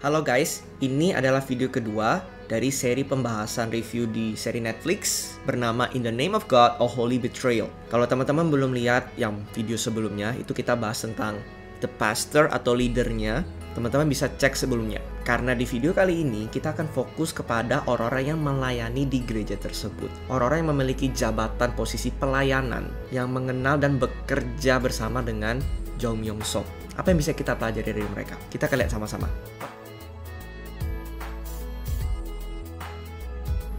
Halo guys, ini adalah video kedua dari seri pembahasan review di seri Netflix bernama In the Name of God, A Holy Betrayal. Kalau teman-teman belum lihat yang video sebelumnya, itu kita bahas tentang the pastor atau leadernya. Teman-teman bisa cek sebelumnya. Karena di video kali ini kita akan fokus kepada orang-orang yang melayani di gereja tersebut. Orang-orang yang memiliki jabatan posisi pelayanan, yang mengenal dan bekerja bersama dengan Jong Myung Sok. Apa yang bisa kita pelajari dari mereka? Kita akan lihat sama-sama.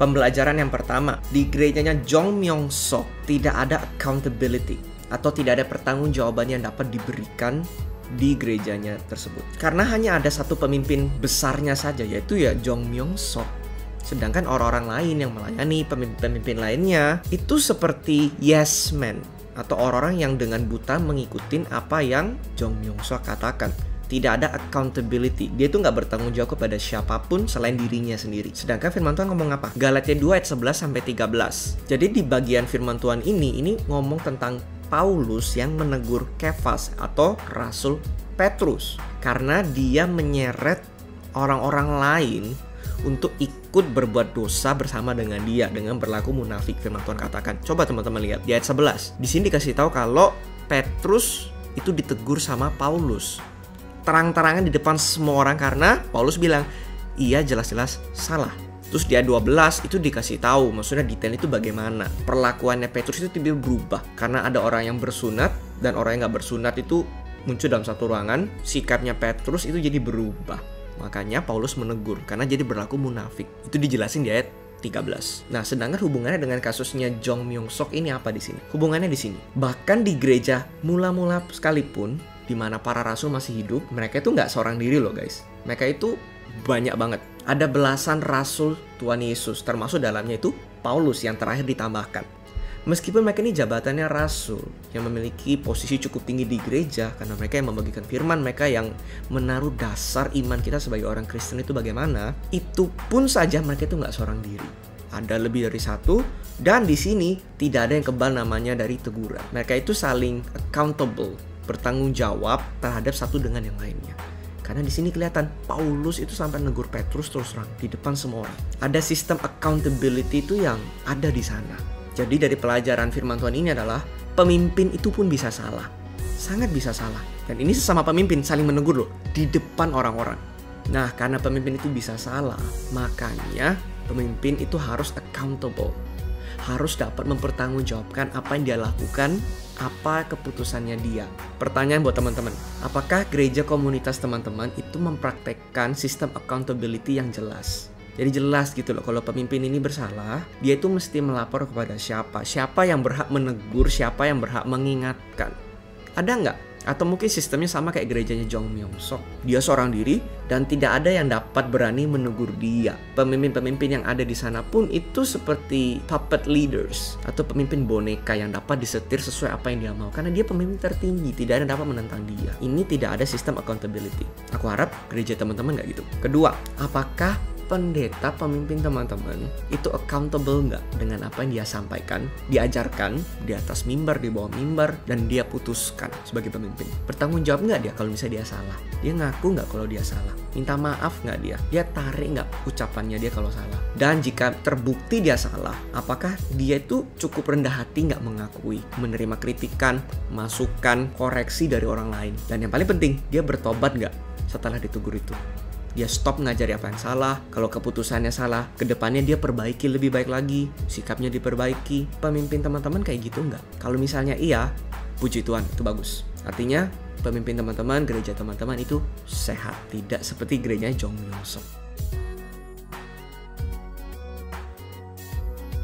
Pembelajaran yang pertama, di gerejanya Jong Myung Sok tidak ada accountability atau tidak ada pertanggungjawaban yang dapat diberikan di gerejanya tersebut. Karena hanya ada satu pemimpin besarnya saja, yaitu ya Jong Myung Sok. Sedangkan orang-orang lain yang melayani pemimpin lainnya itu seperti yes man atau orang-orang yang dengan buta mengikuti apa yang Jong Myung Sok katakan. Tidak ada accountability. Dia itu nggak bertanggung jawab kepada siapapun selain dirinya sendiri. Sedangkan firman Tuhan ngomong apa? Galatia 2 ayat 11 sampai 13. Jadi di bagian firman Tuhan ini ngomong tentang Paulus yang menegur Kefas atau Rasul Petrus karena dia menyeret orang-orang lain untuk ikut berbuat dosa bersama dengan dia dengan berlaku munafik. Firman Tuhan katakan. Coba teman-teman lihat di ayat 11. Di sini dikasih tahu kalau Petrus itu ditegur sama Paulus. Terang-terangan di depan semua orang karena Paulus bilang iya jelas-jelas salah. Terus di ayat 12 itu dikasih tahu maksudnya detail itu bagaimana. Perlakuannya Petrus itu tiba-tiba berubah karena ada orang yang bersunat dan orang yang gak bersunat itu muncul dalam satu ruangan. Sikapnya Petrus itu jadi berubah. Makanya Paulus menegur karena jadi berlaku munafik. Itu dijelasin di ayat 13. Nah, sedangkan hubungannya dengan kasusnya Jong Myung Sok ini apa di sini? Hubungannya di sini. Bahkan di gereja mula-mula sekalipun di mana para rasul masih hidup, mereka itu nggak seorang diri loh guys. Mereka itu banyak banget. Ada belasan rasul Tuhan Yesus, termasuk dalamnya itu Paulus yang terakhir ditambahkan. Meskipun mereka ini jabatannya rasul yang memiliki posisi cukup tinggi di gereja, karena mereka yang membagikan firman, mereka yang menaruh dasar iman kita sebagai orang Kristen itu bagaimana, itu pun saja mereka itu nggak seorang diri. Ada lebih dari satu, dan di sini tidak ada yang kebal namanya dari teguran. Mereka itu saling accountable, bertanggung jawab terhadap satu dengan yang lainnya. Karena di sini kelihatan Paulus itu sampai negur Petrus terus terang di depan semua orang. Ada sistem accountability itu yang ada di sana. Jadi dari pelajaran firman Tuhan ini adalah pemimpin itu pun bisa salah. Sangat bisa salah. Dan ini sesama pemimpin saling menegur loh di depan orang-orang. Nah, karena pemimpin itu bisa salah, makanya pemimpin itu harus accountable. Harus dapat mempertanggungjawabkan apa yang dia lakukan, apa keputusannya dia. Pertanyaan buat teman-teman, apakah gereja komunitas teman-teman itu mempraktekkan sistem accountability yang jelas? Jadi jelas gitu loh, kalau pemimpin ini bersalah, dia itu mesti melapor kepada siapa? Siapa yang berhak menegur, siapa yang berhak mengingatkan? Ada nggak? Atau mungkin sistemnya sama kayak gerejanya Jong Myung Sok. Dia seorang diri dan tidak ada yang dapat berani menegur dia. Pemimpin-pemimpin yang ada di sana pun itu seperti puppet leaders atau pemimpin boneka yang dapat disetir sesuai apa yang dia mau. Karena dia pemimpin tertinggi, tidak ada yang dapat menentang dia. Ini tidak ada sistem accountability. Aku harap gereja teman-teman nggak gitu. Kedua, apakah pendeta pemimpin teman-teman itu accountable nggak dengan apa yang dia sampaikan, diajarkan di atas mimbar, di bawah mimbar, dan dia putuskan sebagai pemimpin? Bertanggung jawab nggak dia kalau misalnya dia salah? Dia ngaku nggak kalau dia salah? Minta maaf nggak dia? Dia tarik nggak ucapannya dia kalau salah? Dan jika terbukti dia salah, apakah dia itu cukup rendah hati nggak mengakui, menerima kritikan, masukan, koreksi dari orang lain? Dan yang paling penting, dia bertobat nggak setelah ditegur itu? Dia stop ngajari apa yang salah. Kalau keputusannya salah, kedepannya dia perbaiki lebih baik lagi, sikapnya diperbaiki. Pemimpin teman-teman kayak gitu nggak? Kalau misalnya iya, puji Tuhan, itu bagus. Artinya pemimpin teman-teman, gereja teman-teman itu sehat, tidak seperti gerejanya Jong Myung Sok.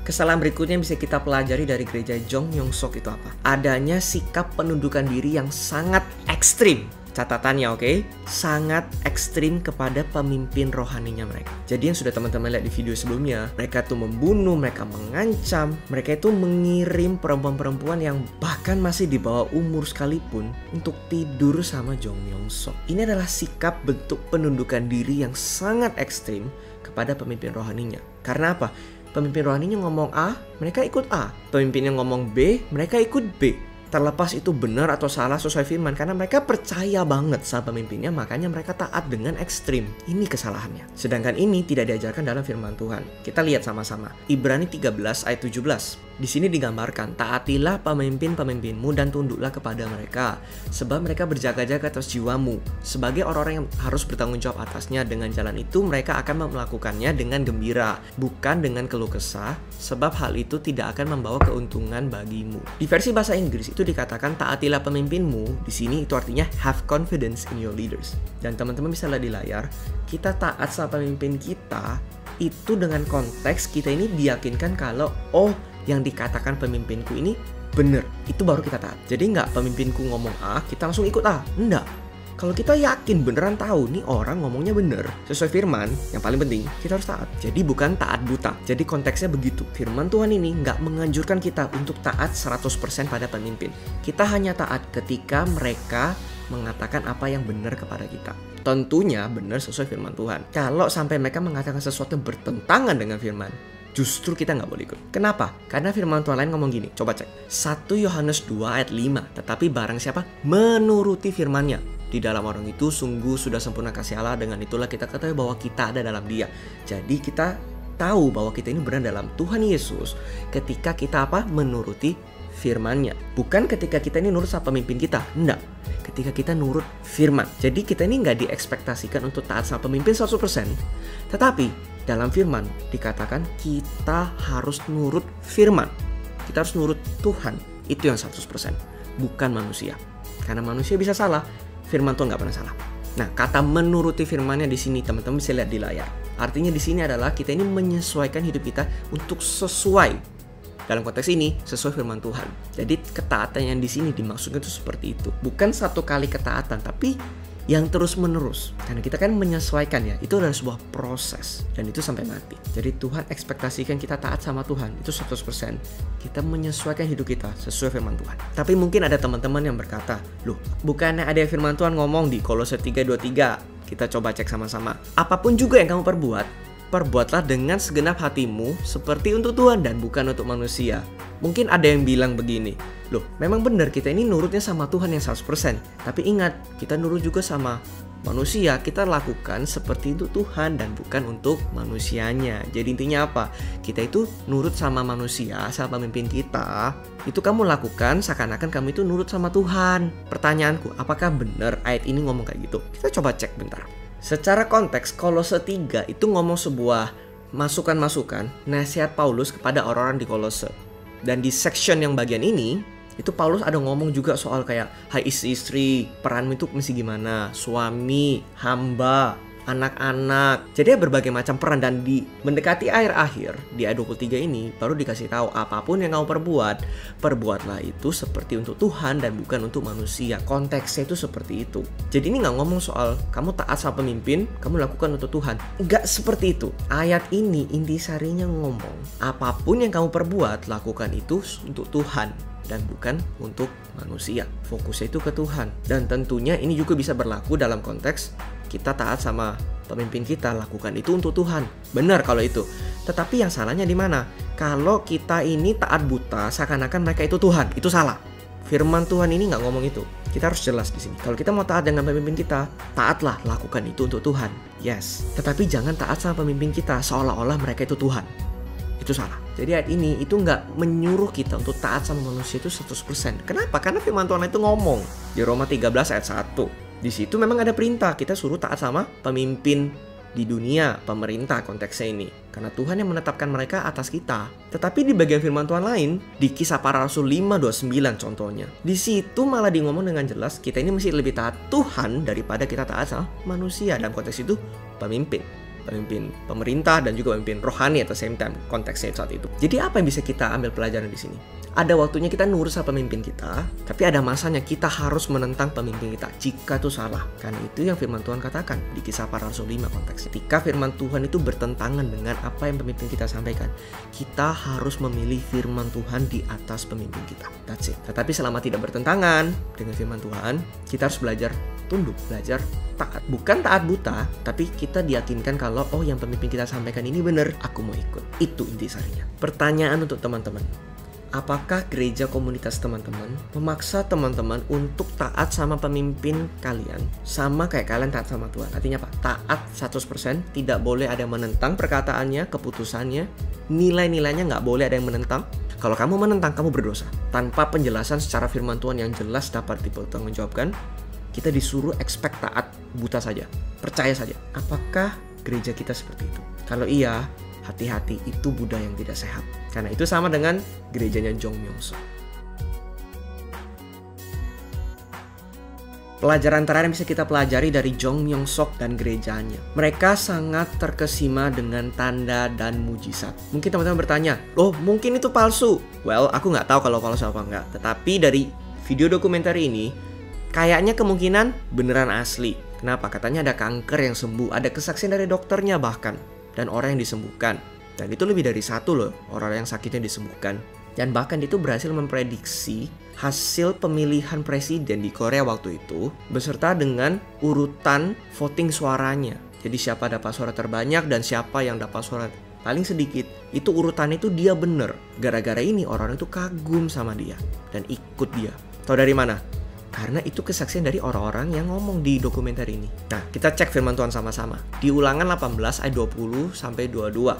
Kesalahan berikutnya yang bisa kita pelajari dari gereja Jong Myung Sok itu apa? Adanya sikap penundukan diri yang sangat ekstrim. Catatannya oke, sangat ekstrim kepada pemimpin rohaninya mereka. Jadi yang sudah teman-teman lihat di video sebelumnya, mereka tuh membunuh, mereka mengancam, mereka itu mengirim perempuan-perempuan yang bahkan masih di bawah umur sekalipun untuk tidur sama Jong Myung Sok. Ini adalah sikap bentuk penundukan diri yang sangat ekstrim kepada pemimpin rohaninya. Karena apa? Pemimpin rohaninya ngomong A, mereka ikut A. Pemimpin yang ngomong B, mereka ikut B. Terlepas itu benar atau salah sesuai firman, karena mereka percaya banget sama pemimpinnya, makanya mereka taat dengan ekstrim. Ini kesalahannya. Sedangkan ini tidak diajarkan dalam firman Tuhan. Kita lihat sama-sama. Ibrani 13 ayat 17. Di sini digambarkan, taatilah pemimpin-pemimpinmu dan tunduklah kepada mereka, sebab mereka berjaga-jaga atas jiwamu. Sebagai orang-orang yang harus bertanggung jawab atasnya, dengan jalan itu mereka akan melakukannya dengan gembira, bukan dengan keluh kesah, sebab hal itu tidak akan membawa keuntungan bagimu. Di versi bahasa Inggris itu dikatakan taatilah pemimpinmu. Di sini itu artinya have confidence in your leaders. Dan teman-teman bisa lihat di layar, kita taat sama pemimpin kita itu dengan konteks kita ini diyakinkan kalau yang dikatakan pemimpinku ini benar, itu baru kita taat. Jadi nggak pemimpinku ngomong A, kita langsung ikut A. Enggak. Kalau kita yakin beneran tahu nih orang ngomongnya bener sesuai firman, yang paling penting kita harus taat. Jadi bukan taat buta. Jadi konteksnya begitu. Firman Tuhan ini nggak menganjurkan kita untuk taat 100% pada pemimpin. Kita hanya taat ketika mereka mengatakan apa yang benar kepada kita. Tentunya benar sesuai firman Tuhan. Kalau sampai mereka mengatakan sesuatu yang bertentangan dengan firman, justru kita nggak boleh ikut. Kenapa? Karena firman Tuhan lain ngomong gini. Coba cek. 1 Yohanes 2 ayat 5. Tetapi barang siapa menuruti firman-Nya, di dalam orang itu sungguh sudah sempurna kasih Allah. Dengan itulah kita ketahui bahwa kita ada dalam Dia. Jadi kita tahu bahwa kita ini berada dalam Tuhan Yesus ketika kita menuruti firman-Nya. Bukan ketika kita ini nurut sama pemimpin kita. Enggak. Ketika kita nurut firman. Jadi kita ini nggak diekspektasikan untuk taat sama pemimpin 100%. Tetapi dalam firman dikatakan kita harus nurut firman. Kita harus nurut Tuhan. Itu yang 100%. Bukan manusia. Karena manusia bisa salah. Firman Tuhan nggak pernah salah. Nah, kata menuruti firman-Nya di sini teman-teman bisa lihat di layar. Artinya di sini adalah kita ini menyesuaikan hidup kita untuk sesuai. Dalam konteks ini sesuai firman Tuhan. Jadi ketaatan yang di sini dimaksudkan itu seperti itu. Bukan satu kali ketaatan, tapi yang terus menerus. Karena kita kan menyesuaikan ya. Itu adalah sebuah proses. Dan itu sampai mati. Jadi Tuhan ekspektasikan kita taat sama Tuhan. Itu 100%. Kita menyesuaikan hidup kita sesuai firman Tuhan. Tapi mungkin ada teman-teman yang berkata, loh, bukannya ada firman Tuhan ngomong di Kolose 3:23. Kita coba cek sama-sama. Apapun juga yang kamu perbuatlah dengan segenap hatimu seperti untuk Tuhan dan bukan untuk manusia. Mungkin ada yang bilang begini, loh memang benar kita ini nurutnya sama Tuhan yang 100%. Tapi ingat, kita nurut juga sama manusia. Kita lakukan seperti untuk Tuhan dan bukan untuk manusianya. Jadi intinya apa? Kita itu nurut sama manusia, sama pemimpin kita. Itu kamu lakukan seakan-akan kamu itu nurut sama Tuhan. Pertanyaanku, apakah benar ayat ini ngomong kayak gitu? Kita coba cek bentar. Secara konteks, Kolose 3 itu ngomong sebuah masukan-masukan, nasihat Paulus kepada orang-orang di Kolose. Dan di section yang bagian ini, itu Paulus ada ngomong juga soal kayak, hai istri-istri, peranmu itu mesti gimana, suami, hamba, anak-anak. Jadi berbagai macam peran, dan di mendekati akhir di ayat 23 ini baru dikasih tahu apapun yang kamu perbuatlah itu seperti untuk Tuhan dan bukan untuk manusia. Konteksnya itu seperti itu. Jadi ini nggak ngomong soal kamu taat sama pemimpin, kamu lakukan untuk Tuhan. Nggak seperti itu. Ayat ini intisarinya ngomong apapun yang kamu perbuat, lakukan itu untuk Tuhan dan bukan untuk manusia. Fokusnya itu ke Tuhan. Dan tentunya ini juga bisa berlaku dalam konteks kita taat sama pemimpin kita, lakukan itu untuk Tuhan. Benar kalau itu. Tetapi yang salahnya di mana? Kalau kita ini taat buta, seakan-akan mereka itu Tuhan, itu salah. Firman Tuhan ini nggak ngomong itu. Kita harus jelas di sini. Kalau kita mau taat dengan pemimpin kita, taatlah, lakukan itu untuk Tuhan. Yes. Tetapi jangan taat sama pemimpin kita seolah-olah mereka itu Tuhan. Itu salah. Jadi ayat ini itu nggak menyuruh kita untuk taat sama manusia itu 100%. Kenapa? Karena firman Tuhan itu ngomong di Roma 13 ayat 1. Di situ memang ada perintah kita suruh taat sama pemimpin di dunia, pemerintah konteksnya ini. Karena Tuhan yang menetapkan mereka atas kita. Tetapi di bagian firman Tuhan lain, di Kisah Para Rasul 5:29 contohnya. Di situ malah di ngomong dengan jelas, kita ini mesti lebih taat Tuhan daripada kita taat sama manusia. Dalam konteks itu, pemimpin pemerintah dan juga pemimpin rohani at the same time konteksnya saat itu. Jadi apa yang bisa kita ambil pelajaran di sini? Ada waktunya kita nurut sama pemimpin kita, tapi ada masanya kita harus menentang pemimpin kita jika itu salah. Karena itu yang firman Tuhan katakan di Kisah Para Rasul 5 konteksnya. Ketika firman Tuhan itu bertentangan dengan apa yang pemimpin kita sampaikan, kita harus memilih firman Tuhan di atas pemimpin kita. That's it. Tetapi selama tidak bertentangan dengan firman Tuhan, kita harus belajar tunduk, belajar taat. Bukan taat buta, tapi kita diyakinkan kalau yang pemimpin kita sampaikan ini benar, aku mau ikut. Itu intisarinya. Pertanyaan untuk teman-teman, apakah gereja komunitas teman-teman memaksa teman-teman untuk taat sama pemimpin kalian sama kayak kalian taat sama Tuhan? Artinya apa? Taat 100%, tidak boleh ada yang menentang perkataannya, keputusannya, nilai-nilainya nggak boleh ada yang menentang. Kalau kamu menentang, kamu berdosa. Tanpa penjelasan secara firman Tuhan yang jelas dapat dipertanggungjawabkan, kita disuruh expect taat buta saja, percaya saja. Apakah gereja kita seperti itu? Kalau iya, hati-hati, itu budaya yang tidak sehat. Karena itu sama dengan gerejanya Jong Myung-suk. Pelajaran terakhir yang bisa kita pelajari dari Jong Myung-suk dan gerejanya. Mereka sangat terkesima dengan tanda dan mujizat. Mungkin teman-teman bertanya, "Oh, mungkin itu palsu." Well, aku nggak tahu kalau palsu apa enggak. Tetapi dari video dokumenter ini, kayaknya kemungkinan beneran asli. Kenapa? Katanya ada kanker yang sembuh, ada kesaksian dari dokternya bahkan. Dan orang yang disembuhkan. Dan itu lebih dari satu loh, orang yang sakitnya disembuhkan. Dan bahkan itu berhasil memprediksi hasil pemilihan presiden di Korea waktu itu beserta dengan urutan voting suaranya. Jadi siapa dapat suara terbanyak dan siapa yang dapat suara paling sedikit. Itu urutan itu dia bener. Gara-gara ini orang itu kagum sama dia dan ikut dia. Tahu dari mana? Karena itu kesaksian dari orang-orang yang ngomong di dokumenter ini. Nah, kita cek firman Tuhan sama-sama. Di Ulangan 18 ayat 20 sampai 22.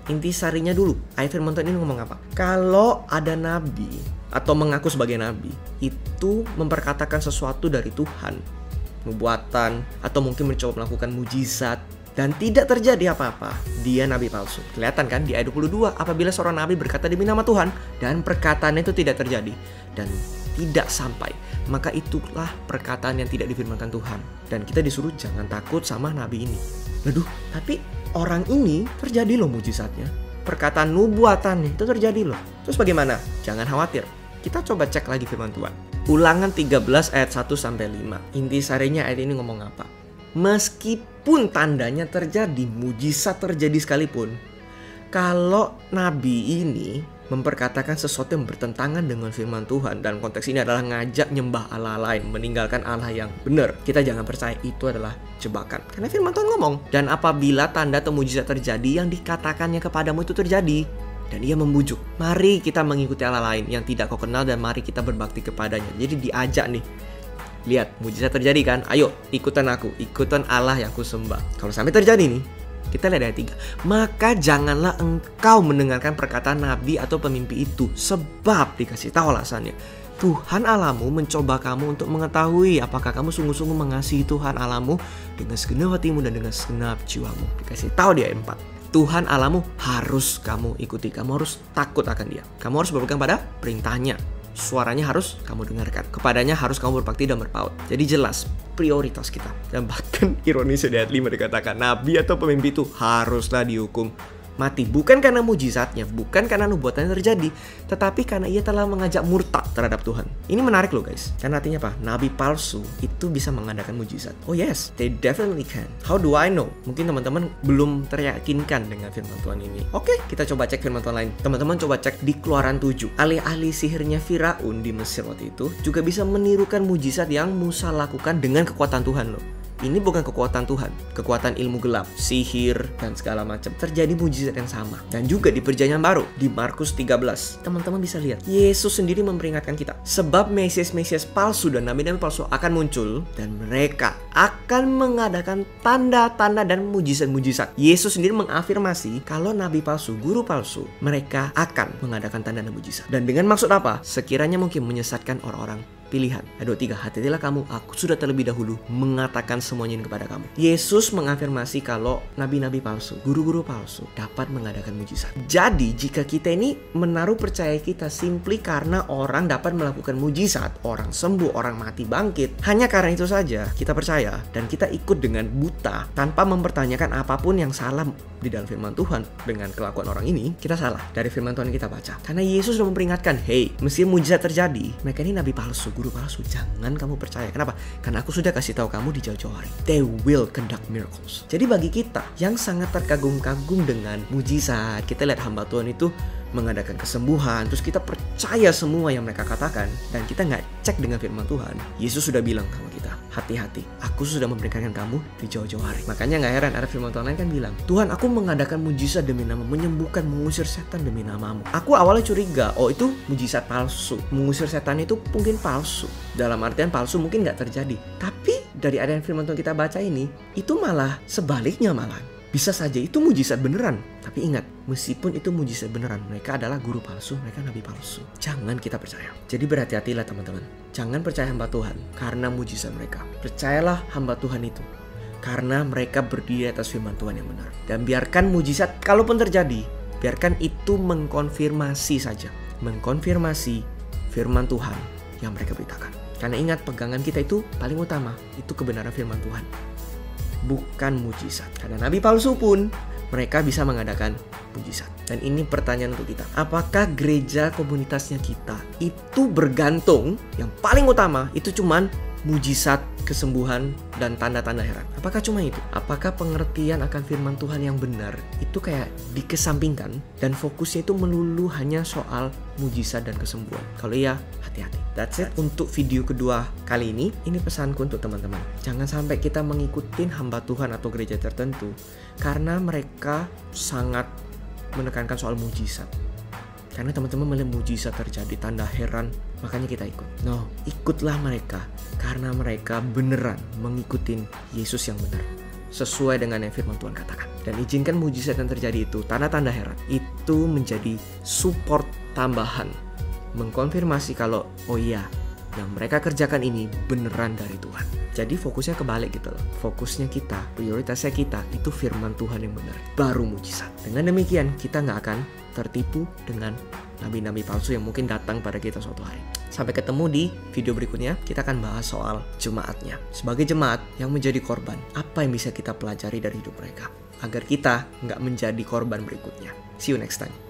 Intisarinya dulu, ayat firman Tuhan ini ngomong apa? Kalau ada nabi atau mengaku sebagai nabi, itu memperkatakan sesuatu dari Tuhan, nubuatan, atau mungkin mencoba melakukan mujizat, dan tidak terjadi apa-apa, dia nabi palsu. Kelihatan kan di ayat 22, apabila seorang nabi berkata demi nama Tuhan, dan perkataannya itu tidak terjadi, dan tidak sampai, maka itulah perkataan yang tidak difirmankan Tuhan. Dan kita disuruh jangan takut sama nabi ini. Aduh, tapi orang ini terjadi loh mujizatnya. Perkataan nubuatannya itu terjadi loh. Terus bagaimana? Jangan khawatir. Kita coba cek lagi firman Tuhan. Ulangan 13 ayat 1 sampai 5. Intisarinya ayat ini ngomong apa? Meskipun tandanya terjadi, mujizat terjadi sekalipun, kalau nabi ini memperkatakan sesuatu yang bertentangan dengan firman Tuhan, dan konteks ini adalah ngajak nyembah Allah lain, meninggalkan Allah yang benar, kita jangan percaya itu adalah jebakan. Karena firman Tuhan ngomong, dan apabila tanda atau mujizat terjadi, yang dikatakannya kepadamu itu terjadi, dan ia membujuk, mari kita mengikuti Allah lain yang tidak kau kenal, dan mari kita berbakti kepadanya. Jadi diajak nih, lihat mujizat terjadi kan, ayo ikutan aku, ikutan Allah yang ku sembah. Kalau sampai terjadi nih, kita lihat ayat 3. Maka janganlah engkau mendengarkan perkataan nabi atau pemimpi itu, sebab dikasih tahu alasannya. Tuhan Allahmu mencoba kamu untuk mengetahui apakah kamu sungguh-sungguh mengasihi Tuhan Allahmu dengan segenap hatimu dan dengan segenap jiwamu. Dikasih tahu di ayat 4. Tuhan Allahmu harus kamu ikuti, kamu harus takut akan dia. Kamu harus berpegang pada perintahnya. Suaranya harus kamu dengarkan. Kepadanya harus kamu berbakti dan berpaut. Jadi jelas prioritas kita. Dan bahkan ironisnya di ayat 5 dikatakan, nabi atau pemimpin itu haruslah dihukum mati. Bukan karena mujizatnya, bukan karena nubuatannya terjadi, tetapi karena ia telah mengajak murtad terhadap Tuhan. Ini menarik loh guys. Karena artinya apa? Nabi palsu itu bisa mengadakan mujizat. Oh yes, they definitely can. How do I know? Mungkin teman-teman belum teryakinkan dengan firman Tuhan ini. Oke, kita coba cek firman Tuhan lain. Teman-teman coba cek di Keluaran 7. Ahli-ahli sihirnya Firaun di Mesir waktu itu juga bisa menirukan mujizat yang Musa lakukan dengan kekuatan Tuhan loh. Ini bukan kekuatan Tuhan, kekuatan ilmu gelap, sihir, dan segala macam. Terjadi mujizat yang sama. Dan juga di Perjanjian Baru, di Markus 13. Teman-teman bisa lihat, Yesus sendiri memperingatkan kita. Sebab Mesias-Mesias palsu dan nabi-nabi palsu akan muncul, dan mereka akan mengadakan tanda-tanda dan mujizat-mujizat. Yesus sendiri mengafirmasi kalau nabi palsu, guru palsu, mereka akan mengadakan tanda dan mujizat. Dan dengan maksud apa? Sekiranya mungkin menyesatkan orang-orang pilihan. Ayat 23, hati-hatilah kamu, aku sudah terlebih dahulu mengatakan semuanya ini kepada kamu. Yesus mengafirmasi kalau nabi-nabi palsu, guru-guru palsu dapat mengadakan mujizat. Jadi jika kita ini menaruh percaya kita simply karena orang dapat melakukan mujizat, orang sembuh, orang mati bangkit, hanya karena itu saja kita percaya dan kita ikut dengan buta tanpa mempertanyakan apapun yang salah di dalam firman Tuhan dengan kelakuan orang ini, kita salah dari firman Tuhan yang kita baca. Karena Yesus sudah memperingatkan, hey, mesti mujizat terjadi, mereka ini nabi palsu, guru palsu, jangan kamu percaya. Kenapa? Karena aku sudah kasih tahu kamu di jauh-jauh hari, they will conduct miracles. Jadi bagi kita yang sangat terkagum-kagum dengan mujizat, kita lihat hamba Tuhan itu mengadakan kesembuhan, terus kita percaya semua yang mereka katakan, dan kita nggak cek dengan firman Tuhan, Yesus sudah bilang sama kita, hati-hati, aku sudah memberikan kamu di jauh-jauh hari. Makanya nggak heran ada firman Tuhan lain kan bilang, Tuhan, aku mengadakan mujizat demi nama, menyembuhkan, mengusir setan demi namamu. Aku awalnya curiga, oh itu mujizat palsu, mengusir setan itu mungkin palsu. Dalam artian palsu mungkin nggak terjadi. Tapi dari ada yang firman Tuhan kita baca ini, itu malah sebaliknya malah. Bisa saja itu mujizat beneran. Tapi ingat, meskipun itu mujizat beneran, mereka adalah guru palsu, mereka nabi palsu. Jangan kita percaya. Jadi berhati-hatilah teman-teman. Jangan percaya hamba Tuhan karena mujizat mereka. Percayalah hamba Tuhan itu karena mereka berdiri atas firman Tuhan yang benar. Dan biarkan mujizat, kalaupun terjadi, biarkan itu mengkonfirmasi saja. Mengkonfirmasi firman Tuhan yang mereka beritakan. Karena ingat, pegangan kita itu paling utama, itu kebenaran firman Tuhan, bukan mujizat. Karena nabi palsu pun mereka bisa mengadakan mujizat. Dan ini pertanyaan untuk kita, apakah gereja komunitasnya kita itu bergantung, yang paling utama itu cuman mujizat, kesembuhan, dan tanda-tanda heran? Apakah cuma itu? Apakah pengertian akan firman Tuhan yang benar itu kayak dikesampingkan dan fokusnya itu melulu hanya soal mujizat dan kesembuhan? Kalau iya, hati-hati. That's it untuk video kedua kali ini. Ini pesanku untuk teman-teman. Jangan sampai kita mengikuti hamba Tuhan atau gereja tertentu karena mereka sangat menekankan soal mujizat. Karena teman-teman melihat mujizat terjadi, tanda heran, makanya kita ikut. No, ikutlah mereka karena mereka beneran mengikuti Yesus yang benar, sesuai dengan yang firman Tuhan katakan. Dan izinkan mujizat yang terjadi itu, tanda-tanda heran, itu menjadi support tambahan, mengkonfirmasi kalau, oh iya, yang mereka kerjakan ini beneran dari Tuhan. Jadi fokusnya kebalik gitu loh. Fokusnya kita, prioritasnya kita, itu firman Tuhan yang benar, baru mujizat. Dengan demikian, kita nggak akan tertipu dengan nabi-nabi palsu yang mungkin datang pada kita suatu hari. Sampai ketemu di video berikutnya. Kita akan bahas soal jemaatnya. Sebagai jemaat yang menjadi korban, apa yang bisa kita pelajari dari hidup mereka agar kita nggak menjadi korban berikutnya. See you next time.